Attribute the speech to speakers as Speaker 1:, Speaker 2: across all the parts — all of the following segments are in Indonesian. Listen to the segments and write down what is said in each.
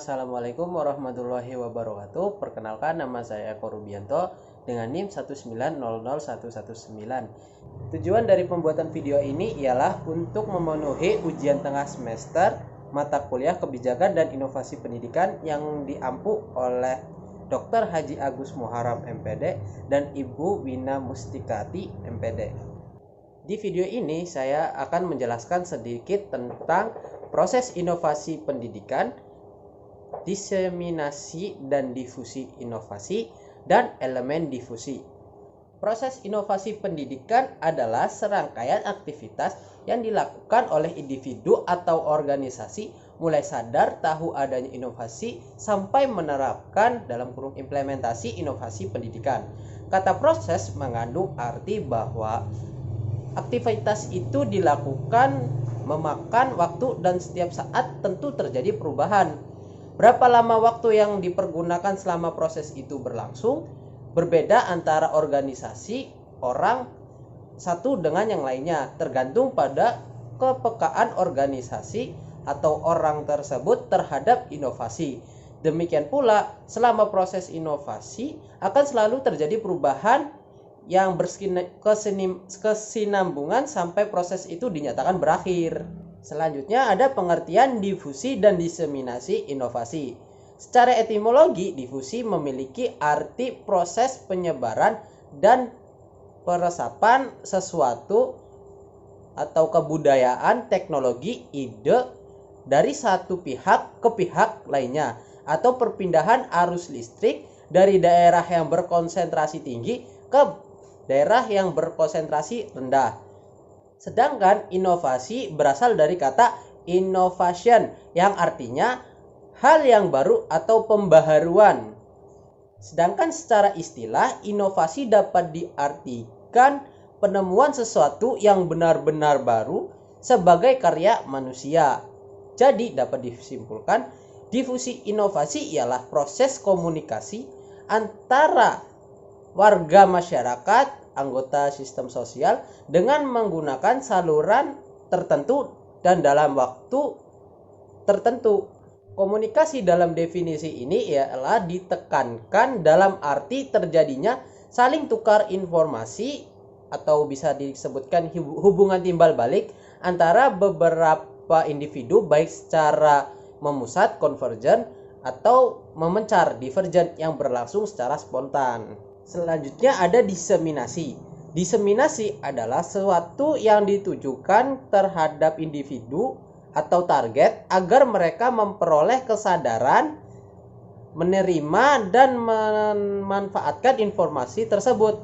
Speaker 1: Assalamualaikum warahmatullahi wabarakatuh. Perkenalkan, nama saya Eko Rubianto dengan NIM 1900119. Tujuan dari pembuatan video ini ialah untuk memenuhi ujian tengah semester mata kuliah kebijakan dan inovasi pendidikan yang diampu oleh Dr. Haji Agus Muharram MPD dan Ibu Wina Mustikati MPD. Di video ini saya akan menjelaskan sedikit tentang proses inovasi pendidikan, diseminasi dan difusi inovasi, dan elemen difusi. Proses inovasi pendidikan adalah serangkaian aktivitas yang dilakukan oleh individu atau organisasi mulai sadar tahu adanya inovasi sampai menerapkan dalam kurung implementasi inovasi pendidikan. Kata proses mengandung arti bahwa aktivitas itu dilakukan memakan waktu dan setiap saat tentu terjadi perubahan. Berapa lama waktu yang dipergunakan selama proses itu berlangsung berbeda antara organisasi, orang satu dengan yang lainnya, tergantung pada kepekaan organisasi atau orang tersebut terhadap inovasi. Demikian pula, selama proses inovasi akan selalu terjadi perubahan yang berkesinambungan sampai proses itu dinyatakan berakhir. Selanjutnya ada pengertian difusi dan diseminasi inovasi. Secara etimologi, difusi memiliki arti proses penyebaran dan peresapan sesuatu atau kebudayaan, teknologi, ide dari satu pihak ke pihak lainnya, atau perpindahan arus listrik dari daerah yang berkonsentrasi tinggi ke daerah yang berkonsentrasi rendah. Sedangkan inovasi berasal dari kata innovation yang artinya hal yang baru atau pembaharuan. Sedangkan secara istilah, inovasi dapat diartikan penemuan sesuatu yang benar-benar baru sebagai karya manusia. Jadi dapat disimpulkan, difusi inovasi ialah proses komunikasi antara warga masyarakat, anggota sistem sosial dengan menggunakan saluran tertentu dan dalam waktu tertentu. Komunikasi dalam definisi ini ialah ditekankan dalam arti terjadinya saling tukar informasi atau bisa disebutkan hubungan timbal balik antara beberapa individu baik secara memusat konvergen atau memencar divergen yang berlangsung secara spontan. Selanjutnya ada diseminasi. Diseminasi adalah sesuatu yang ditujukan terhadap individu atau target agar mereka memperoleh kesadaran, menerima dan memanfaatkan informasi tersebut.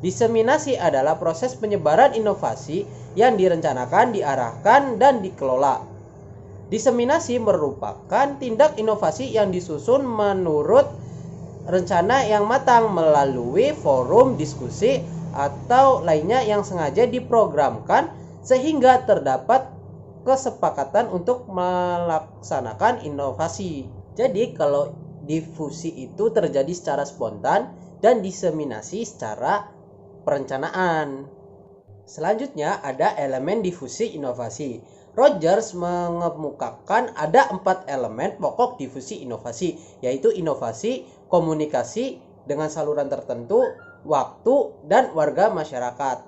Speaker 1: Diseminasi adalah proses penyebaran inovasi yang direncanakan, diarahkan, dan dikelola. Diseminasi merupakan tindak inovasi yang disusun menurut rencana yang matang melalui forum diskusi atau lainnya yang sengaja diprogramkan sehingga terdapat kesepakatan untuk melaksanakan inovasi. Jadi kalau difusi itu terjadi secara spontan dan diseminasi secara perencanaan. Selanjutnya ada elemen difusi inovasi. Rogers mengemukakan ada 4 elemen pokok difusi inovasi, yaitu inovasi, komunikasi dengan saluran tertentu, waktu, dan warga masyarakat.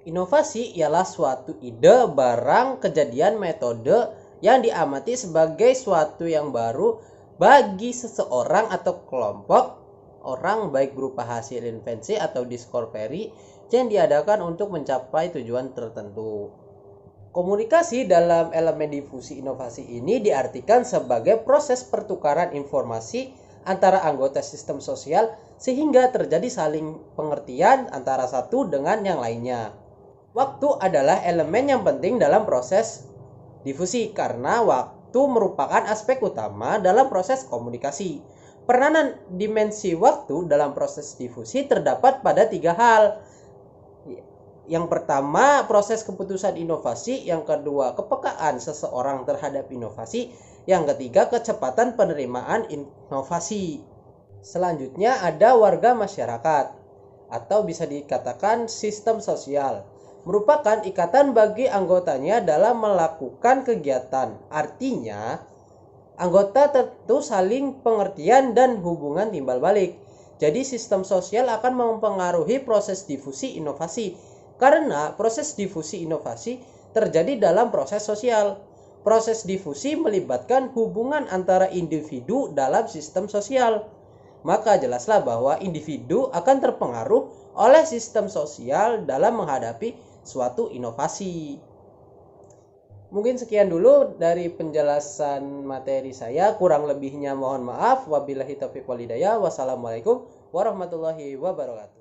Speaker 1: Inovasi ialah suatu ide, barang, kejadian, metode yang diamati sebagai suatu yang baru bagi seseorang atau kelompok orang, baik berupa hasil invensi atau discovery yang diadakan untuk mencapai tujuan tertentu. Komunikasi dalam elemen difusi inovasi ini diartikan sebagai proses pertukaran informasi antara anggota sistem sosial sehingga terjadi saling pengertian antara satu dengan yang lainnya. Waktu adalah elemen yang penting dalam proses difusi karena waktu merupakan aspek utama dalam proses komunikasi. Peranan dimensi waktu dalam proses difusi terdapat pada 3 hal. Yang pertama, proses keputusan inovasi. Yang kedua, kepekaan seseorang terhadap inovasi. Yang ketiga, kecepatan penerimaan inovasi. Selanjutnya ada warga masyarakat atau bisa dikatakan sistem sosial. Merupakan ikatan bagi anggotanya dalam melakukan kegiatan. Artinya, Anggota tentu saling pengertian dan hubungan timbal balik. Jadi sistem sosial akan mempengaruhi proses difusi inovasi. Karena proses difusi inovasi terjadi dalam proses sosial. Proses difusi melibatkan hubungan antara individu dalam sistem sosial. Maka jelaslah bahwa individu akan terpengaruh oleh sistem sosial dalam menghadapi suatu inovasi. Mungkin sekian dulu dari penjelasan materi saya. Kurang lebihnya mohon maaf. Wabillahi taufiq wal hidayah. Wassalamualaikum warahmatullahi wabarakatuh.